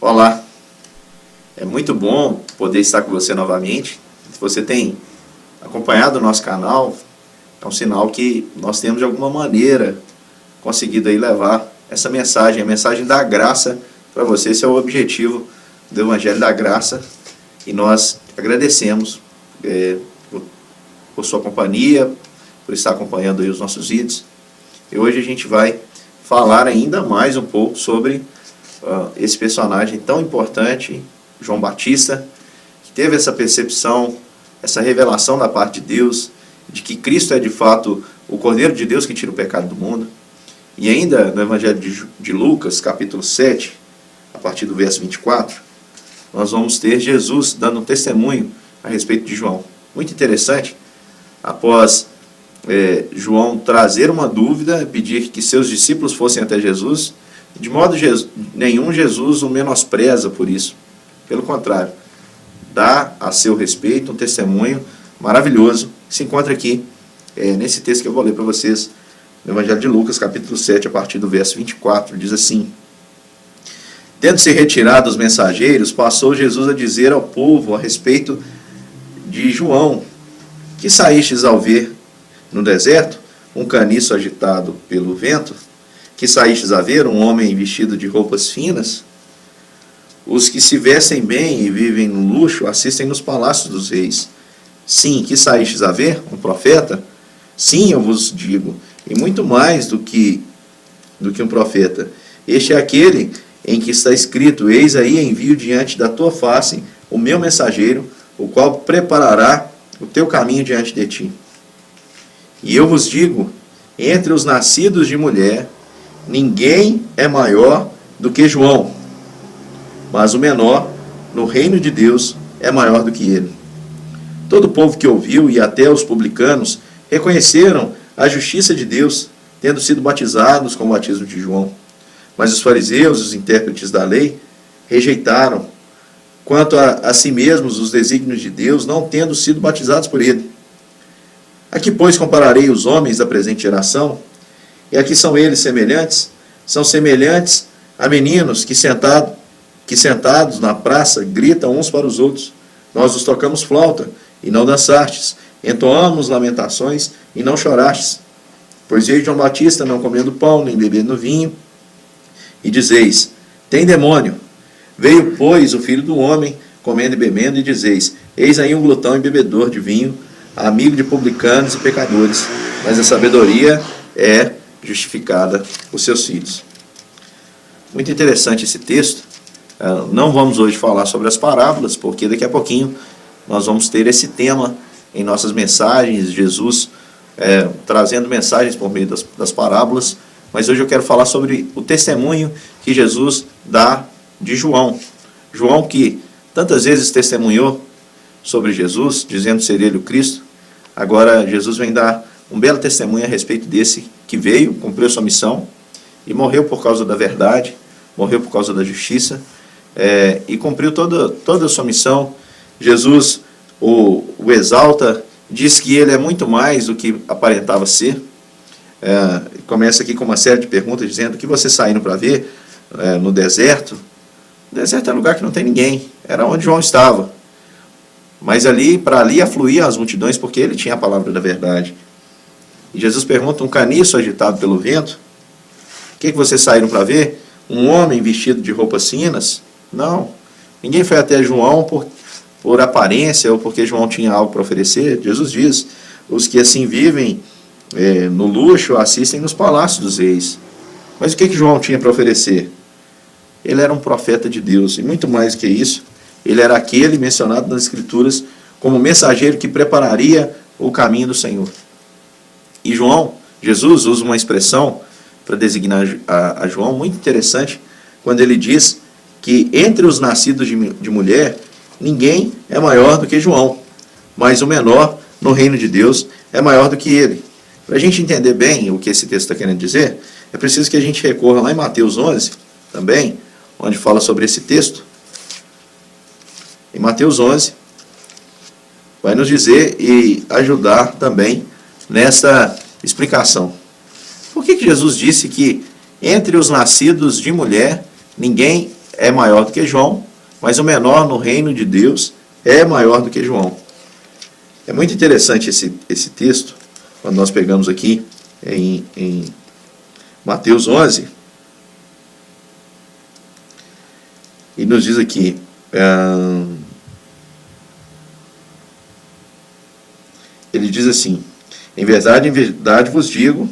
Olá, é muito bom poder estar com você novamente. Se você tem acompanhado o nosso canal, é um sinal que nós temos de alguma maneira conseguido aí levar essa mensagem, a mensagem da graça para você. Esse é o objetivo do Evangelho da Graça e nós agradecemos por sua companhia, por estar acompanhando aí os nossos vídeos. E hoje a gente vai falar ainda mais um pouco sobre esse personagem tão importante, João Batista, que teve essa percepção, essa revelação da parte de Deus, de que Cristo é de fato o Cordeiro de Deus que tira o pecado do mundo. E ainda no Evangelho de Lucas, capítulo 7, a partir do verso 24, nós vamos ter Jesus dando um testemunho a respeito de João. Muito interessante, após João trazer uma dúvida, pedir que seus discípulos fossem até Jesus, de modo nenhum Jesus o menospreza por isso. Pelo contrário, dá a seu respeito um testemunho maravilhoso que se encontra aqui, nesse texto que eu vou ler para vocês, no Evangelho de Lucas, capítulo 7, a partir do verso 24, diz assim: Tendo-se retirado os mensageiros, passou Jesus a dizer ao povo a respeito de João: Que saístes ao ver no deserto um caniço agitado pelo vento? Que saístes a ver um homem vestido de roupas finas? Os que se vestem bem e vivem no luxo assistem nos palácios dos reis. Sim, que saístes a ver? Um profeta? Sim, eu vos digo, e muito mais do que um profeta. Este é aquele em que está escrito: Eis aí envio diante da tua face o meu mensageiro, o qual preparará o teu caminho diante de ti. E eu vos digo, entre os nascidos de mulher, ninguém é maior do que João, mas o menor no reino de Deus é maior do que ele. Todo o povo que ouviu, e até os publicanos, reconheceram a justiça de Deus, tendo sido batizados com o batismo de João. Mas os fariseus, os intérpretes da lei, rejeitaram quanto a si mesmos os desígnios de Deus, não tendo sido batizados por ele. A que, pois, compararei os homens da presente geração? E a que são eles semelhantes? São semelhantes a meninos que sentados na praça gritam uns para os outros: Nós os tocamos flauta, e não dançastes, entoamos lamentações, e não chorastes. Pois veio João Batista não comendo pão, nem bebendo vinho, e dizeis: Tem demônio. Veio, pois, o Filho do Homem, comendo e bebendo, e dizeis: Eis aí um glutão e bebedor de vinho, amigo de publicanos e pecadores, mas a sabedoria é justificada por seus filhos. Muito interessante esse texto. Não vamos hoje falar sobre as parábolas, porque daqui a pouquinho nós vamos ter esse tema em nossas mensagens, Jesus trazendo mensagens por meio das parábolas, mas hoje eu quero falar sobre o testemunho que Jesus dá de João. João, que tantas vezes testemunhou sobre Jesus, dizendo ser ele o Cristo, agora Jesus vem dar um belo testemunho a respeito desse que veio, cumpriu sua missão e morreu por causa da verdade, morreu por causa da justiça, e cumpriu toda a sua missão. Jesus o exalta, diz que ele é muito mais do que aparentava ser. Começa aqui com uma série de perguntas, dizendo: o que vocês saíram para ver no deserto? O deserto é um lugar que não tem ninguém, era onde João estava. Mas para ali afluíam as multidões, porque ele tinha a palavra da verdade. E Jesus pergunta: um caniço agitado pelo vento? O que vocês saíram para ver? Um homem vestido de roupas finas? Não. Ninguém foi até João por aparência ou porque João tinha algo para oferecer. Jesus diz: os que assim vivem no luxo assistem nos palácios dos reis. Mas o que João tinha para oferecer? Ele era um profeta de Deus, e muito mais que isso, ele era aquele mencionado nas Escrituras como mensageiro que prepararia o caminho do Senhor. E Jesus usa uma expressão para designar a João muito interessante, quando ele diz que entre os nascidos de mulher, ninguém é maior do que João, mas o menor no reino de Deus é maior do que ele. Para a gente entender bem o que esse texto está querendo dizer, é preciso que a gente recorra lá em Mateus 11, também, onde fala sobre esse texto. Em Mateus 11, vai nos dizer e ajudar também nessa explicação. Por que Jesus disse que entre os nascidos de mulher, ninguém é maior do que João, mas o menor no reino de Deus é maior do que João. É muito interessante esse texto, quando nós pegamos aqui em Mateus 11, e nos diz aqui, ele diz assim: em verdade vos digo,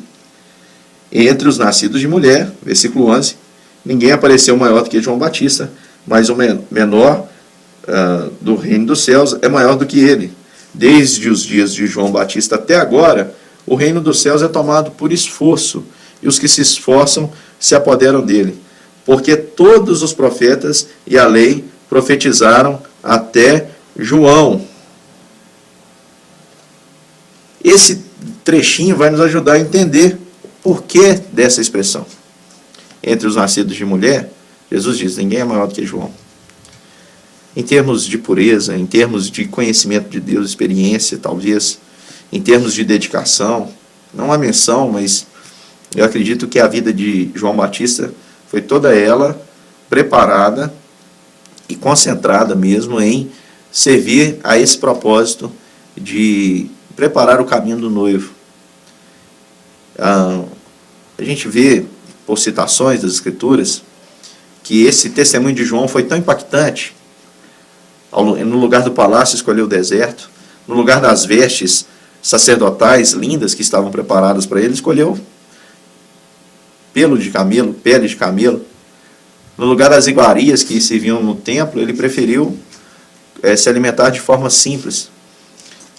entre os nascidos de mulher, versículo 11, ninguém apareceu maior do que João Batista, mas o menor do reino dos céus é maior do que ele. Desde os dias de João Batista até agora, o reino dos céus é tomado por esforço, e os que se esforçam se apoderam dele. Porque todos os profetas e a lei profetizaram até João. Esse trechinho vai nos ajudar a entender o porquê dessa expressão. Entre os nascidos de mulher, Jesus diz, ninguém é maior do que João. Em termos de pureza, em termos de conhecimento de Deus, experiência, talvez, em termos de dedicação, não há menção, mas eu acredito que a vida de João Batista foi toda ela preparada e concentrada mesmo em servir a esse propósito de preparar o caminho do noivo. A gente vê, por citações das Escrituras, que esse testemunho de João foi tão impactante. No lugar do palácio escolheu o deserto, no lugar das vestes sacerdotais lindas que estavam preparadas para ele, escolheu pele de camelo. No lugar das iguarias que se viam no templo, ele preferiu se alimentar de forma simples.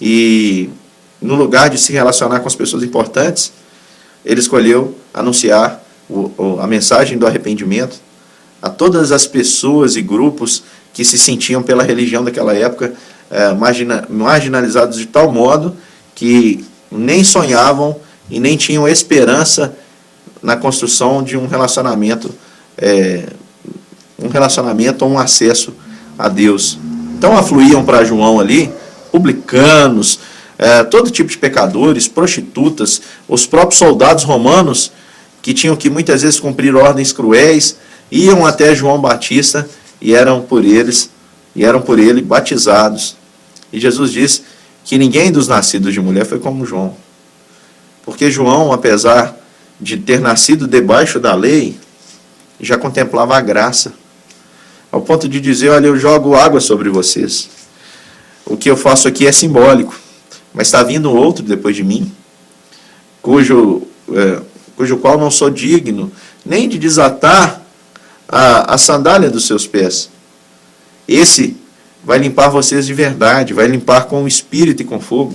E no lugar de se relacionar com as pessoas importantes, ele escolheu anunciar a mensagem do arrependimento a todas as pessoas e grupos que se sentiam pela religião daquela época marginalizados de tal modo que nem sonhavam e nem tinham esperança na construção de um relacionamento ou um acesso a Deus. Então afluíam para João ali publicanos, todo tipo de pecadores, prostitutas, os próprios soldados romanos que tinham que muitas vezes cumprir ordens cruéis, iam até João Batista e eram por ele batizados. E Jesus diz que ninguém dos nascidos de mulher foi como João. Porque João, apesar de ter nascido debaixo da lei, já contemplava a graça, ao ponto de dizer, olha, eu jogo água sobre vocês. O que eu faço aqui é simbólico, mas está vindo outro depois de mim, cujo qual não sou digno nem de desatar a sandália dos seus pés. Esse vai limpar vocês de verdade, vai limpar com o Espírito e com fogo.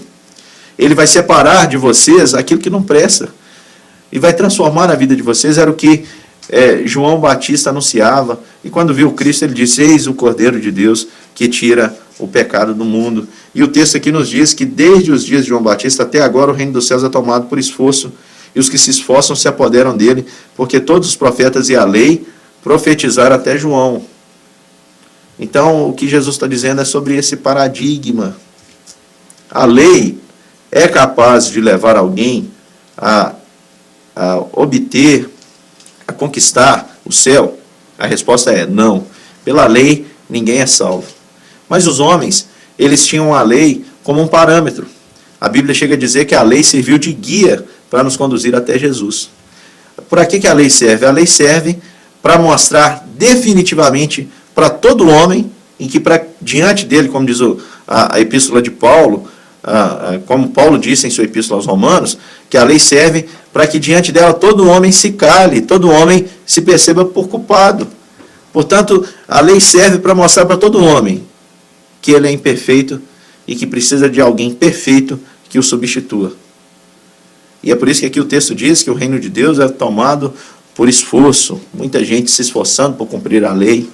Ele vai separar de vocês aquilo que não presta e vai transformar a vida de vocês. Era o que João Batista anunciava, e quando viu Cristo ele disse, eis o Cordeiro de Deus que tira o pecado do mundo. E o texto aqui nos diz que desde os dias de João Batista até agora o reino dos céus é tomado por esforço, e os que se esforçam se apoderam dele, porque todos os profetas e a lei profetizaram até João. Então o que Jesus está dizendo é sobre esse paradigma. A lei é capaz de levar alguém a obter, a conquistar o céu? A resposta é não. Pela lei ninguém é salvo. Mas os homens, eles tinham a lei como um parâmetro. A Bíblia chega a dizer que a lei serviu de guia para nos conduzir até Jesus. Para que a lei serve? A lei serve para mostrar definitivamente para todo homem, em que diante dele, como diz a epístola de Paulo, como Paulo disse em sua epístola aos Romanos, que a lei serve para que diante dela todo homem se cale, todo homem se perceba por culpado. Portanto, a lei serve para mostrar para todo homem que ele é imperfeito e que precisa de alguém perfeito que o substitua. E é por isso que aqui o texto diz que o reino de Deus é tomado por esforço, muita gente se esforçando por cumprir a lei.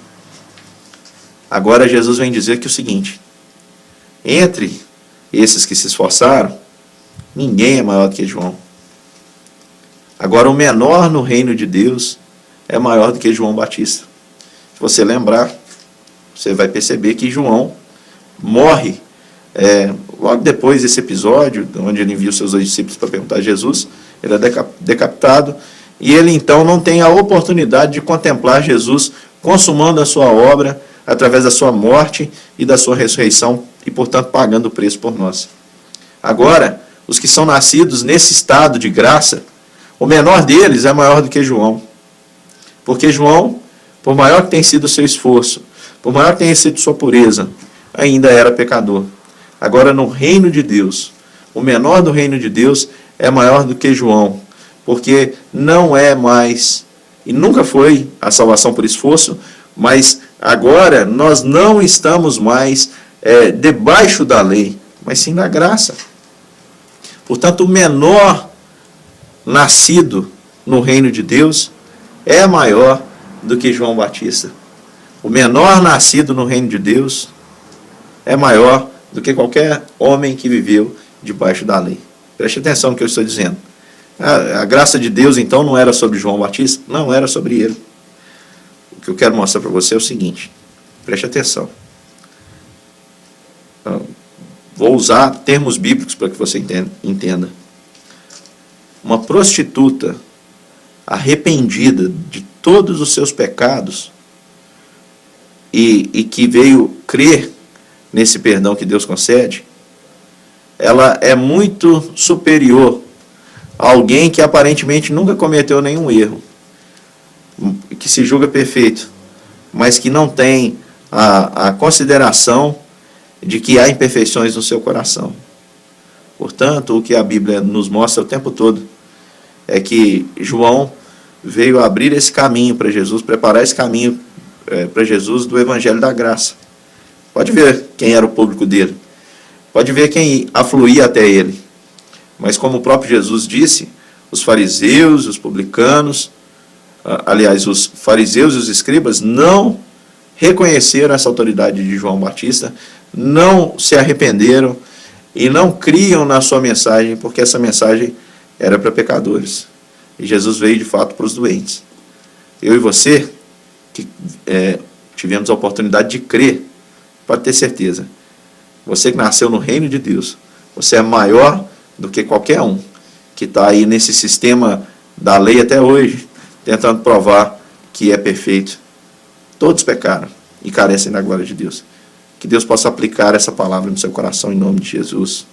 Agora Jesus vem dizer que o seguinte, entre esses que se esforçaram, ninguém é maior do que João. Agora o menor no reino de Deus é maior do que João Batista. Se você lembrar, você vai perceber que João morre logo depois desse episódio, onde ele envia os seus discípulos para perguntar a Jesus, ele é decapitado, e ele então não tem a oportunidade de contemplar Jesus consumando a sua obra através da sua morte e da sua ressurreição e, portanto, pagando o preço por nós. Agora, os que são nascidos nesse estado de graça, o menor deles é maior do que João. Porque João, por maior que tenha sido o seu esforço, por maior que tenha sido sua pureza, ainda era pecador. Agora, no reino de Deus, o menor do reino de Deus é maior do que João, porque não é mais, e nunca foi, a salvação por esforço, mas agora nós não estamos mais debaixo da lei, mas sim da graça. Portanto, o menor nascido no reino de Deus é maior do que João Batista. O menor nascido no reino de Deus é maior do que qualquer homem que viveu debaixo da lei. Preste atenção no que eu estou dizendo. A graça de Deus, então, não era sobre João Batista? Não, era sobre ele. O que eu quero mostrar para você é o seguinte. Preste atenção. Vou usar termos bíblicos para que você entenda. Uma prostituta arrependida de todos os seus pecados e que veio crer nesse perdão que Deus concede, ela é muito superior a alguém que aparentemente nunca cometeu nenhum erro, que se julga perfeito, mas que não tem a consideração de que há imperfeições no seu coração. Portanto, o que a Bíblia nos mostra o tempo todo é que João veio abrir esse caminho para Jesus, preparar esse caminho para Jesus do Evangelho da Graça. Pode ver quem era o público dele. Pode ver quem afluía até ele. Mas como o próprio Jesus disse, os fariseus, os publicanos, aliás, os fariseus e os escribas não reconheceram essa autoridade de João Batista, não se arrependeram e não criam na sua mensagem, porque essa mensagem era para pecadores. E Jesus veio de fato para os doentes. Eu e você, que tivemos a oportunidade de crer, pode ter certeza, você que nasceu no reino de Deus, você é maior do que qualquer um que está aí nesse sistema da lei até hoje, tentando provar que é perfeito. Todos pecaram e carecem da glória de Deus. Que Deus possa aplicar essa palavra no seu coração em nome de Jesus.